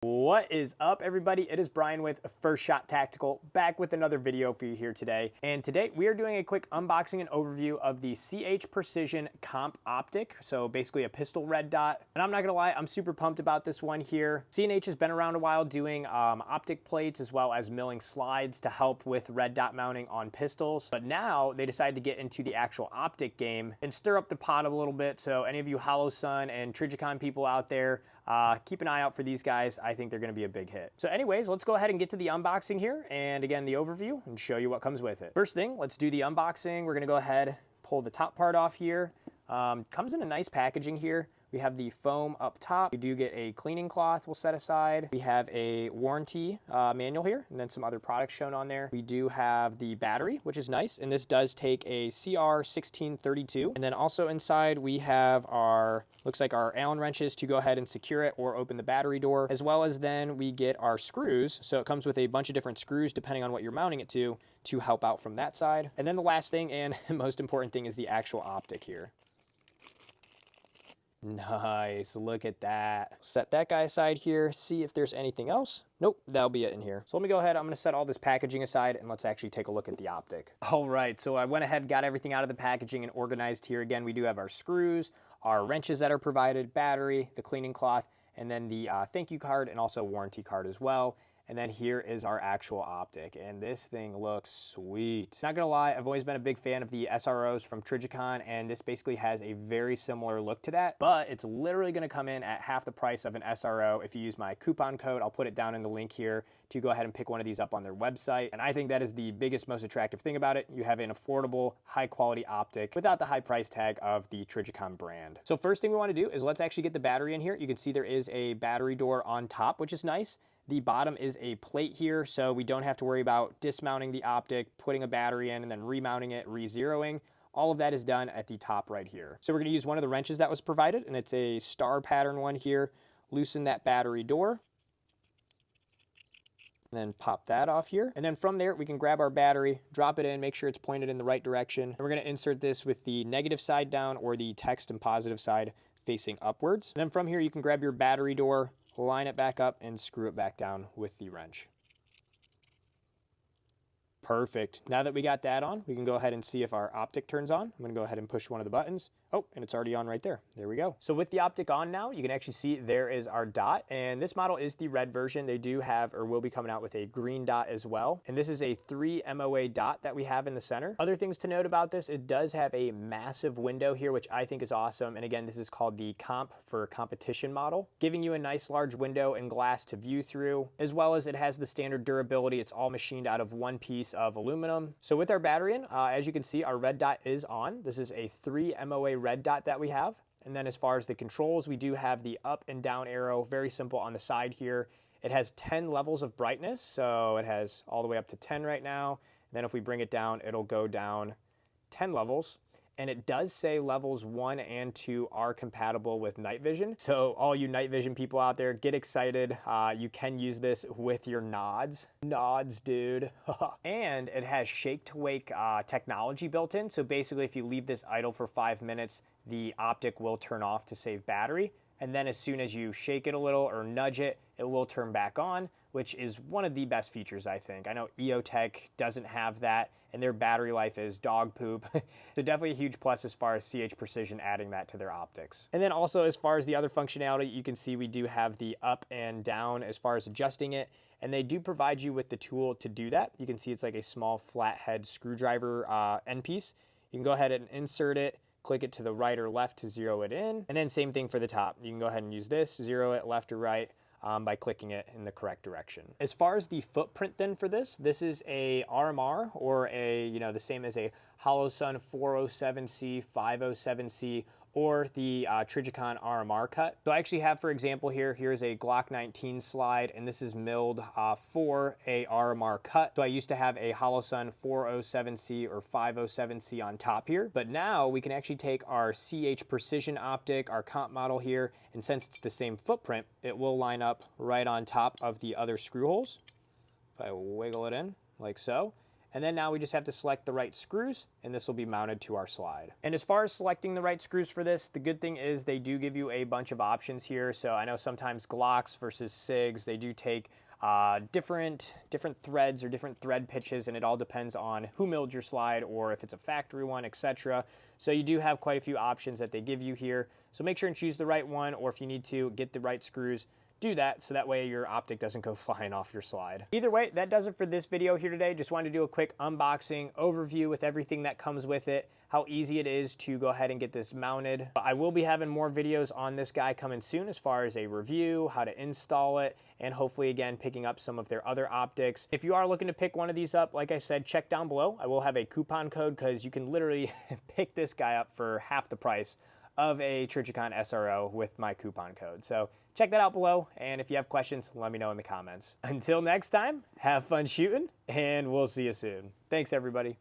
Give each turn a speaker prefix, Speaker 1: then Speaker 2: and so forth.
Speaker 1: What is up, everybody? It is Brian with First Shot Tactical, back with another video for you here today. And today we are doing a quick unboxing and overview of the CH Precision Comp Optic. So basically a pistol red dot. And I'm not gonna lie, I'm super pumped about this one here. C&H has been around a while doing optic plates as well as milling slides to help with red dot mounting on pistols. But now they decided to get into the actual optic game and stir up the pot a little bit. So any of you Holosun and Trijicon people out there, keep an eye out for these guys. I think they're going to be a big hit. So anyways, let's go ahead and get to the unboxing here and again the overview and show you what comes with it. First thing, let's do the unboxing. We're going to go ahead, pull the top part off here. Comes in a nice packaging here. We have the foam up top. We do get a cleaning cloth we'll set aside. We have a warranty manual here and then some other products shown on there. We do have the battery, which is nice. And this does take a CR1632. And then also inside we have our, looks like our Allen wrenches to go ahead and secure it or open the battery door, as well as then we get our screws. So it comes with a bunch of different screws depending on what you're mounting it to help out from that side. And then the last thing and most important thing is the actual optic here. Nice, look at that. Set that guy aside here, see if there's anything else. Nope, that'll be it in here. So let me go ahead, I'm gonna set all this packaging aside and let's actually take a look at the optic. All right, so I went ahead, got everything out of the packaging and organized here. Again, we do have our screws, our wrenches that are provided, battery, the cleaning cloth, and then the thank you card and also warranty card as well. And then here is our actual optic, and this thing looks sweet. Not gonna lie, I've always been a big fan of the SROs from Trijicon, and this basically has a very similar look to that, but it's literally gonna come in at half the price of an SRO if you use my coupon code. I'll put it down in the link here to go ahead and pick one of these up on their website. And I think that is the biggest, most attractive thing about it. You have an affordable, high quality optic without the high price tag of the Trijicon brand. So first thing we wanna do is let's actually get the battery in here. You can see there is a battery door on top, which is nice. The bottom is a plate here, so we don't have to worry about dismounting the optic, putting a battery in, and then remounting it, re-zeroing. All of that is done at the top right here. So we're gonna use one of the wrenches that was provided, and it's a star pattern one here. Loosen that battery door. And then pop that off here. And then from there, we can grab our battery, drop it in, make sure it's pointed in the right direction. And we're gonna insert this with the negative side down or the text and positive side facing upwards. And then from here, you can grab your battery door, line it back up and screw it back down with the wrench. Perfect. Now that we got that on, we can go ahead and see if our optic turns on. I'm gonna go ahead and push one of the buttons. Oh, and it's already on right there. There we go. So with the optic on now, you can actually see there is our dot, and this model is the red version. They do have, or will be coming out with a green dot as well. And this is a 3 MOA dot that we have in the center. Other things to note about this, it does have a massive window here, which I think is awesome. And again, this is called the Comp for competition model, giving you a nice large window and glass to view through, as well as it has the standard durability. It's all machined out of one piece of aluminum. So with our battery in, as you can see, our red dot is on. This is a 3 MOA red dot that we have. And then as far as the controls, we do have the up and down arrow, very simple on the side here. It has 10 levels of brightness, so it has all the way up to 10 right now. And then if we bring it down, it'll go down 10 levels. And it does say levels 1 and 2 are compatible with night vision. So all you night vision people out there, get excited. You can use this with your nods. Nods, dude. And it has shake to wake technology built in. So basically if you leave this idle for 5 minutes, the optic will turn off to save battery. And then as soon as you shake it a little or nudge it, it will turn back on, which is one of the best features, I think. I know EOTech doesn't have that, and their battery life is dog poop. So definitely a huge plus as far as CH Precision adding that to their optics. And then also as far as the other functionality, you can see we do have the up and down as far as adjusting it, and they do provide you with the tool to do that. You can see it's like a small flathead screwdriver end piece. You can go ahead and insert it, click it to the right or left to zero it in. And then same thing for the top. You can go ahead and use this, zero it left or right by clicking it in the correct direction. As far as the footprint then for this is a RMR or a, the same as a Holosun 407C, 507C, or the Trijicon RMR cut. So I actually have, for example, here's a Glock 19 slide, and this is milled for a RMR cut. So I used to have a Holosun 407C or 507C on top here, but now we can actually take our CH Precision optic, our comp model here, and since it's the same footprint, it will line up right on top of the other screw holes. If I wiggle it in like so, And then now we just have to select the right screws, and this will be mounted to our slide. And as far as selecting the right screws for this, the good thing is they do give you a bunch of options here. So I know sometimes Glocks versus SIGs, they do take different threads or different thread pitches, and it all depends on who milled your slide or if it's a factory one, etc. So you do have quite a few options that they give you here. So make sure and choose the right one, or if you need to get the right screws, do that so that way your optic doesn't go flying off your slide. Either way, that does it for this video here today. Just wanted to do a quick unboxing overview with everything that comes with it, how easy it is to go ahead and get this mounted. I will be having more videos on this guy coming soon as far as a review, how to install it, and hopefully again picking up some of their other optics. If you are looking to pick one of these up, like I said, check down below. I will have a coupon code because you can literally pick this guy up for half the price of a Trijicon SRO with my coupon code. So check that out below, and if you have questions, let me know in the comments. Until next time, have fun shooting, and we'll see you soon. Thanks, everybody.